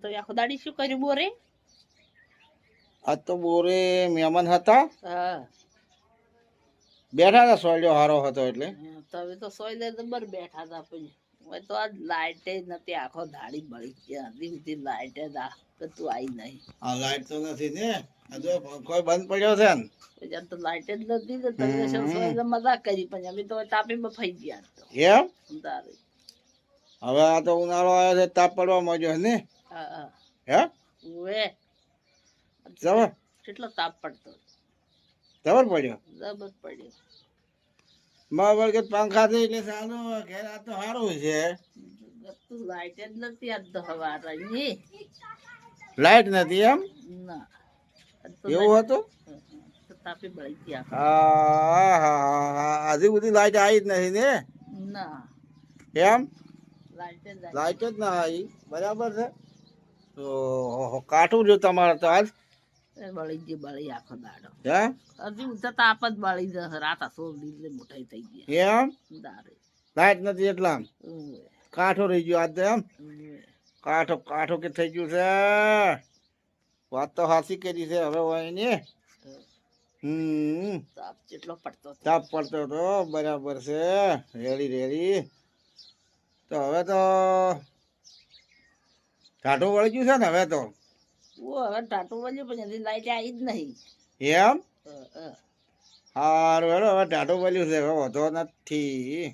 તો આખો દાડી શું કર્યું બોરે? આજ તો બોરે મહેમાન હતા, હા બેઠા હતા. સોયલો હારો હતો એટલે તો હવે તો સોય લે બર બેઠા હતા પછી હવે તો આજ લાઈટે નથી આખો દાડી બળી ગયા હજી સુધી લાઈટે દા કે તું આવી નહીં આ લાઈટ તો નથી ને, આ જો કોઈ બંધ પડ્યો છે ને. પછી આમ તો લાઈટ જ નથી તો તમે સોય લે મજાક કરી પણ અમે તો તાપી માં ફઈ ગયા તો એમ તારે હવે આ તો ઉનાળો આવ્યો છે, તાપ પડવા માંડ્યો ને. હા હા હે ઓએ જબર કેટલો તાપ પડતો જબર પડ્યો. જબર પડ્યો બરાબર કે પંખા થી એટલે સારું ઘેર આ તો સારું છે. તું લાઈટ જ નથી આજ તો હવારે ની લાઈટ નથી એમ, ના આજ તો એવું હતું. તો તાપી બળી ગયા હજી બધી લાઈટ આવી જ નથી ને ના એમ. લાઈટ જ લાઈટ જ ના આવી, બરાબર છે. તો કાઠું જો તમારે તો આજ બળી ગઈ બળી આખો દાડો હે હજી ઉઠતા તાપ જ બળી જશે રાત આસો લીધે મોટાઈ થઈ ગયા એમ. દારે લાઈટ નથી એટલા ઓએ કાઠો રહી ગયો આજ તો એમ. ઓએ કાઠો કાઠો કે થઈ ગયું છે. વાત તો હાસી કરી છે હવે હોય ને. તાપ જેટલો પડતો હતો. તાપ પડતો હતો, બરાબર છે. Ready ready. તો હવે તો ટાઢું વળી ગયું છે ને હવે તો. ઓ હવે ટાટું બન્યું પણ હજી લાઈટ આવી જ નહીં એમ સારું હેડો હવે ટાઢું વળ્યું છે, હવે વધો નથી.